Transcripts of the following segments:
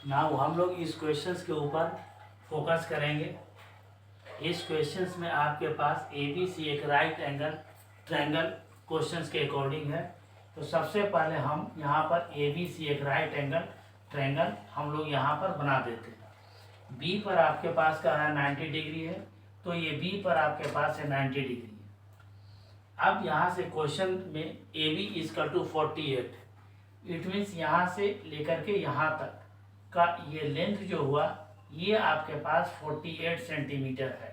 Now हम लोग इस क्वेश्चंस के ऊपर फोकस करेंगे। इस क्वेश्चंस में आपके पास ABC एक राइट एंगल ट्रायंगल क्वेश्चंस के अकॉर्डिंग है। तो सबसे पहले हम यहाँ पर ABC एक राइट एंगल ट्रायंगल हम लोग यहाँ पर बना देते हैं। B पर आपके पास का है 90 डिग्री है, तो ये B पर आपके पास है 90 डिग्री है। अब यहाँ से क्वेश्चन में AB is equal to 48, it means यहाँ से लेकर के यहाँ तक का ये लेंथ जो हुआ ये आपके पास 48 सेंटीमीटर है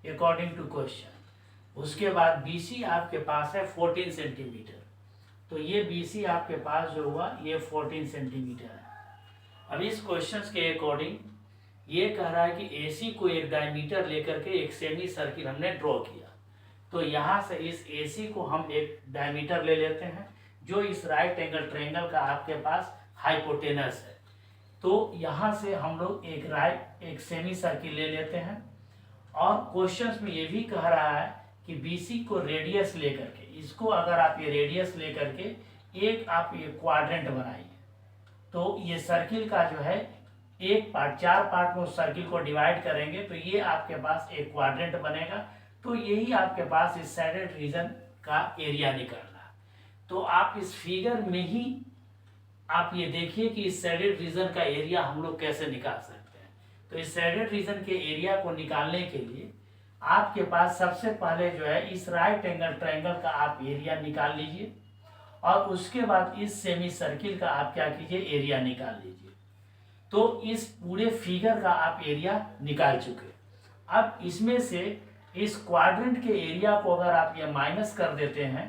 अकॉर्डिंग टू क्वेश्चन। उसके बाद BC आपके पास है 14 सेंटीमीटर, तो ये BC आपके पास जो हुआ ये 14 सेंटीमीटर है। अब इस क्वेश्चन के अकॉर्डिंग ये कह रहा है कि AC को एक डायमीटर लेकर के एक सेमी सर्किल हमने ड्रॉ किया। तो यहाँ से इस AC को हम एक डायमीटर ले लेते हैं जो इस राइट एंगल ट्रायंगल का आपके पास हाइपोटेनस है। तो यहाँ से हम लोग एक सेमी सर्किल ले लेते हैं और क्वेश्चंस में ये भी कह रहा है कि BC को रेडियस लेकर के, इसको अगर आप ये रेडियस लेकर के एक आप ये क्वाड्रेंट बनाइए, तो ये सर्किल का जो है एक पार्ट, 4 पार्ट में उस सर्किल को डिवाइड करेंगे तो ये आपके पास एक क्वाड्रेंट बनेगा। तो यही आपके पास इस साइडेड रीजन का एरिया निकलना है। तो आप इस फिगर में ही आप ये देखिए कि इस साइडेड रीजन का एरिया हम लोग कैसे निकाल सकते हैं। तो इस साइडेड रीजन के एरिया को निकालने के लिए आपके पास सबसे पहले जो है इस राइट एंगल ट्रायंगल का आप एरिया निकाल लीजिए और उसके बाद इस सेमी सर्किल का आप क्या कीजिए, एरिया निकाल लीजिए। तो इस पूरे फिगर का आप एरिया निकाल चुके। अब इसमें से इस क्वाड्रेंट के एरिया को अगर आप ये माइनस कर देते हैं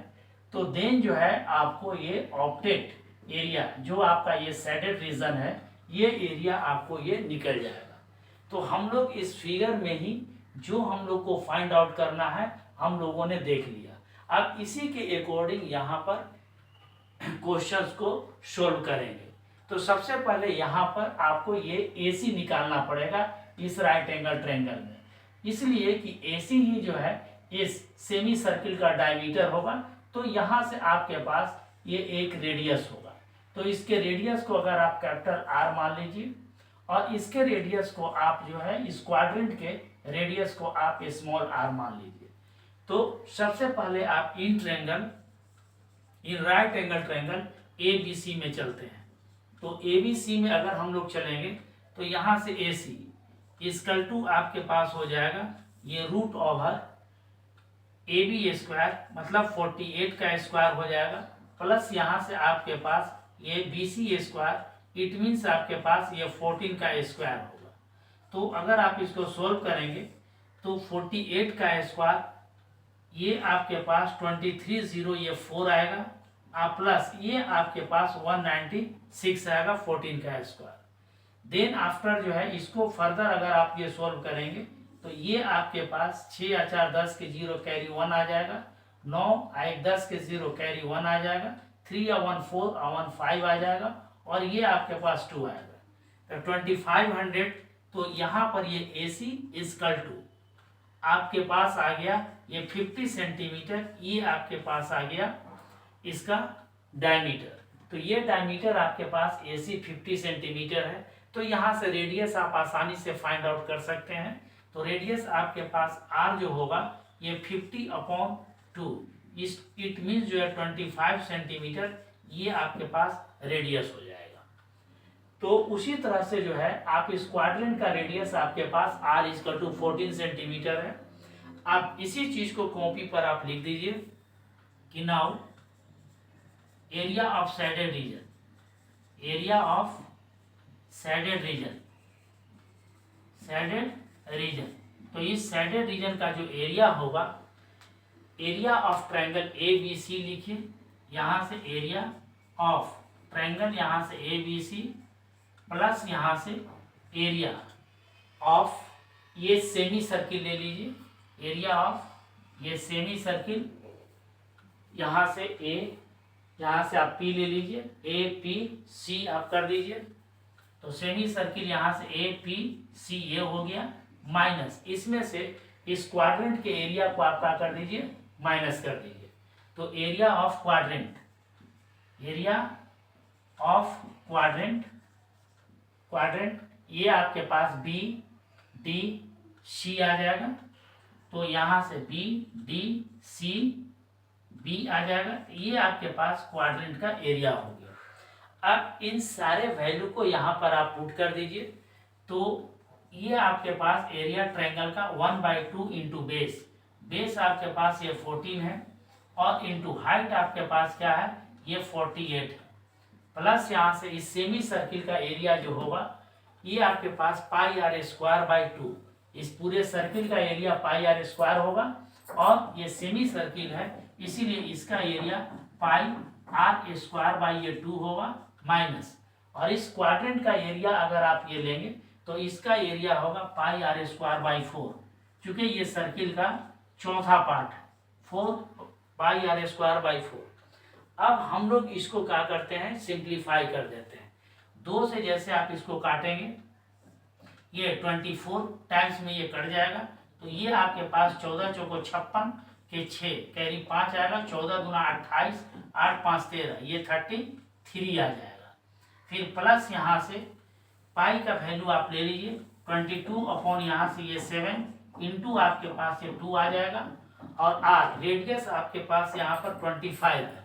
तो देन जो है आपको ये ऑब्जेक्ट एरिया जो आपका ये सैडेड रीजन है ये एरिया आपको ये निकल जाएगा। तो हम लोग इस फिगर में ही जो हम लोग को फाइंड आउट करना है हम लोगों ने देख लिया। अब इसी के अकॉर्डिंग यहाँ पर क्वेश्चंस को सोल्व करेंगे। तो सबसे पहले यहाँ पर आपको ये AC निकालना पड़ेगा इस राइट एंगल ट्रायंगल में, इसलिए कि AC ही जो है इस सेमी सर्किल का डायमीटर होगा। तो यहाँ से आपके पास ये एक रेडियस होगा, तो इसके रेडियस को अगर आप कैपिटल R मान लीजिए और इसके रेडियस को आप जो है इस क्वाड्रेंट के रेडियस को आप स्मॉल r मान लीजिए। तो सबसे पहले आप in right angle triangle ABC में चलते हैं। तो ABC में अगर हम लोग चलेंगे तो यहाँ से AC इजकल टू आपके पास हो जाएगा ये रूट ओवर AB स्क्वायर, मतलब 48 का स्क्वायर हो जाएगा, प्लस यहाँ से आपके पास ये BC स्क्वायर, इट मीन्स आपके पास ये 14 का स्क्वायर होगा। तो अगर आप इसको सोल्व करेंगे तो 48 का स्क्वायर ये आपके पास 230 आएगा, आप प्लस ये आपके पास 196 आएगा 14 का स्क्वायर। देन आफ्टर जो है इसको फर्दर अगर आप ये सोल्व करेंगे तो ये आपके पास 6 या 4 10 के 0 कैरी 1 आ जाएगा, 9 1 10 के 0 कैरी 1 आ जाएगा, 3 या 1 4 और 1 5 आ जाएगा और ये आपके पास 2 आएगा। तो 2500, तो यहाँ पर ये AC इजकल टू आपके पास आ गया ये 50 सेंटीमीटर, ये आपके पास आ गया इसका डायमीटर। तो ये डायमीटर आपके पास AC 50 सेंटीमीटर है। तो यहाँ से रेडियस आप आसानी से फाइंड आउट कर सकते हैं। तो रेडियस आपके पास R जो होगा ये 50/2, इट मीन्स जो है 25 सेंटीमीटर ये आपके पास रेडियस हो जाएगा। तो उसी तरह से जो है आप इस क्वाड्रेंट का रेडियस आपके पास R इजकल टू 14 सेंटीमीटर है। आप इसी चीज को कॉपी पर आप लिख दीजिए कि now area of shaded region, area of shaded region, shaded region. तो इस सैडेड रीजन का जो एरिया होगा, एरिया ऑफ ट्रायंगल ABC लिखिए, यहाँ से एरिया ऑफ ट्रायंगल यहाँ से ABC प्लस यहाँ से एरिया ऑफ ये सेमी सर्किल ले लीजिए, एरिया ऑफ ये सेमी सर्किल, यहाँ से A, यहाँ से आप P ले लीजिए, APC आप कर दीजिए। तो सेमी सर्किल यहाँ से APC ये हो गया, माइनस इसमें से इस क्वाड्रेंट के एरिया को आप क्या कर दीजिए, माइनस कर दीजिए। तो area of quadrant, area of quadrant quadrant, ये आपके पास बी डी सी आ जाएगा, तो यहाँ से बी डी सी बी आ जाएगा, ये आपके पास क्वाड्रेंट का एरिया हो गया। अब इन सारे वैल्यू को यहाँ पर आप पुट कर दीजिए, तो ये आपके पास एरिया ट्रायंगल का 1/2 इंटू बेस, बेस आपके पास ये 14 है और इंटू हाइट आपके पास क्या है, ये 48 है, प्लस यहाँ से इस सेमी सर्किल का एरिया जो होगा ये आपके पास पाई आर स्क्वायर बाई 2, इस पूरे सर्किल का एरिया पाई आर स्क्वायर होगा और ये सेमी सर्किल है इसीलिए इसका area pi r square by ये 2 होगा माइनस, और इस क्वाड्रेंट का एरिया अगर आप ये लेंगे तो इसका एरिया होगा पाई आर स्क्वायर बाई 4, चूंकि ये सर्किल का चौथा पार्ट है, 4 पाई आर स्क्वायर बाई 4। अब हम लोग इसको क्या करते हैं, सिंप्लीफाई कर देते हैं, 2 से जैसे आप इसको काटेंगे ये 24 टाइम्स में ये कट जाएगा, तो ये आपके पास 14 चौको 56 के 6 कैरी 5 आएगा, 14 दूना 28, 8 5 13, ये 33 आ जाएगा। फिर प्लस यहाँ से पाई का वैल्यू आप ले लीजिए 22 अपॉन यहाँ से ये 7 इंटू आपके पास ये 2 आ जाएगा, और आर रेडियस आपके पास यहाँ पर 25 है,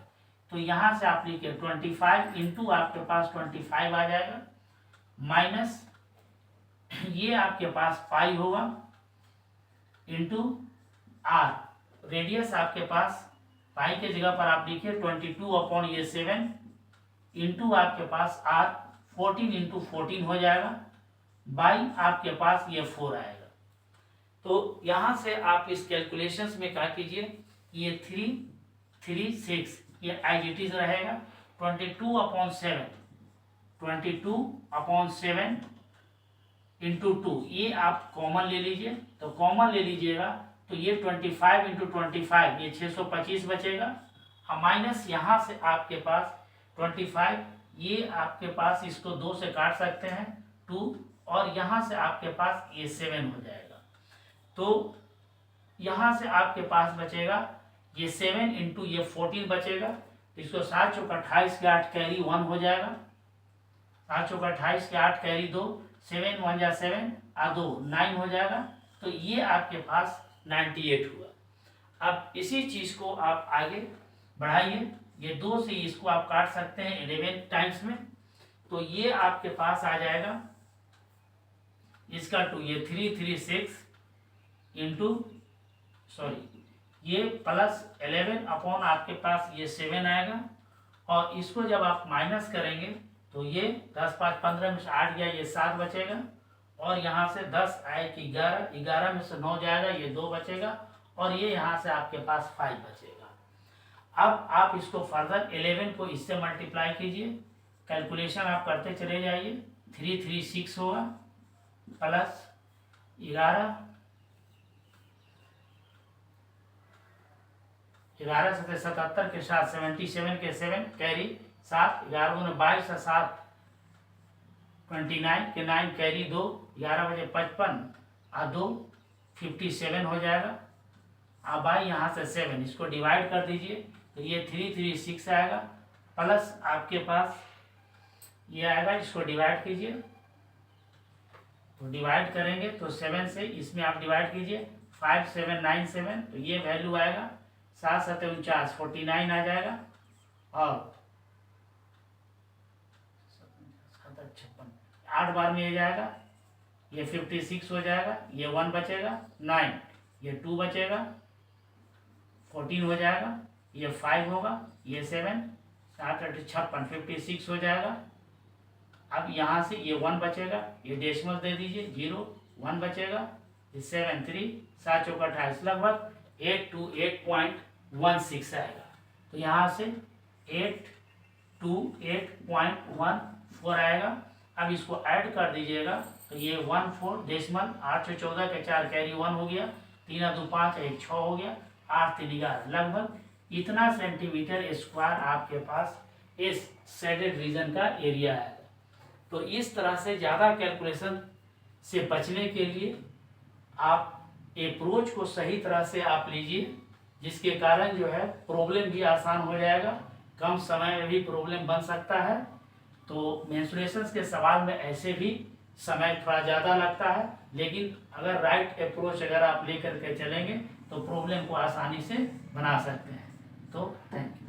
तो यहाँ से आप लिखिए 25 इंटू आपके पास 25 आ जाएगा, माइनस ये आपके पास पाई होगा इंटू आर, रेडियस आपके पास पाई के जगह पर आप लिखिए 22 अपॉन ये 7 इंटू आपके पास आर 14 इंटू 14 हो जाएगा, बाई आपके पास ये 4 आएगा। तो यहाँ से आप इस कैलकुलेशंस में क्या कीजिए, ये 336 ये एज इट इज रहेगा, 22 अपॉन 7 इंटू 2 ये आप कॉमन ले लीजिए, तो कॉमन ले लीजिएगा तो ये 25 इंटू 25 ये 625 बचेगा, माइनस यहाँ से आपके पास 25 ये आपके पास इसको 2 से काट सकते हैं 2, और यहाँ से आपके पास ये 7 हो जाएगा, तो यहाँ से आपके पास बचेगा ये 7 इंटू ये 14 बचेगा, तो इसको 7 चौका 28 के 8 कैरी 1 हो जाएगा, 7 चौका 28 के 8 कैरी 2, 7 1 जा 7 आ 2 9 हो जाएगा, तो ये आपके पास 98 हुआ। अब इसी चीज को आप आगे बढ़ाइए, ये 2 से इसको आप काट सकते हैं 11 टाइम्स में, तो ये आपके पास आ जाएगा इसका 2 ये 336 इंटू ये प्लस 11 अपॉन आपके पास ये 7 आएगा, और इसको जब आप माइनस करेंगे तो ये 10 5 15 में से 8 गया ये 7 बचेगा, और यहाँ से 10 आए कि 11, 11 में से 9 जाएगा ये 2 बचेगा, और ये यहाँ से आपके पास 5 बचेगा। अब आप इसको फर्दर 11 को इससे मल्टीप्लाई कीजिए, कैलकुलेशन आप करते चले जाइए, 336 होगा प्लस 11 से 77 के साथ 77 के 7 कैरी 7, 11 में 22 और 7 29 के 9 कैरी 2, 11 बजे 55 और 2 57 हो जाएगा। अब आई यहाँ से 7 इसको डिवाइड कर दीजिए, तो ये 336 आएगा, प्लस आपके पास ये आएगा, इसको डिवाइड कीजिए, तो डिवाइड करेंगे तो 7 से इसमें आप डिवाइड कीजिए 5797, तो ये वैल्यू आएगा 7 7 49 49 आ जाएगा, और 8 बार में ये जाएगा, ये 56 हो जाएगा, ये 1 बचेगा 9, ये 2 बचेगा 14 हो जाएगा, ये 5 होगा, ये 7 7 8 56 56 हो जाएगा। अब यहाँ से ये 1 बचेगा, ये डेसिमल दे दीजिए 0 1 बचेगा, ये 7 3 7 चौका 28 लगभग 828.16 आएगा, तो यहाँ से 828.14 आएगा। अब इसको ऐड कर दीजिएगा, तो ये 14 डेसिमल 8 14 के 4 कैरी 1 हो गया, 3 2 5 1 6 हो गया, 8 3 11 लगभग इतना सेंटीमीटर स्क्वायर आपके पास इस शेडेड रीजन का एरिया है। तो इस तरह से ज़्यादा कैलकुलेशन से बचने के लिए आप अप्रोच को सही तरह से आप लीजिए, जिसके कारण जो है प्रॉब्लम भी आसान हो जाएगा, कम समय में भी प्रॉब्लम बन सकता है। तो मेंस्ट्रुएशंस के सवाल में ऐसे भी समय थोड़ा ज़्यादा लगता है, लेकिन अगर राइट अप्रोच अगर आप लेकर के चलेंगे तो प्रॉब्लम को आसानी से बना सकते हैं। तो थैंक यू।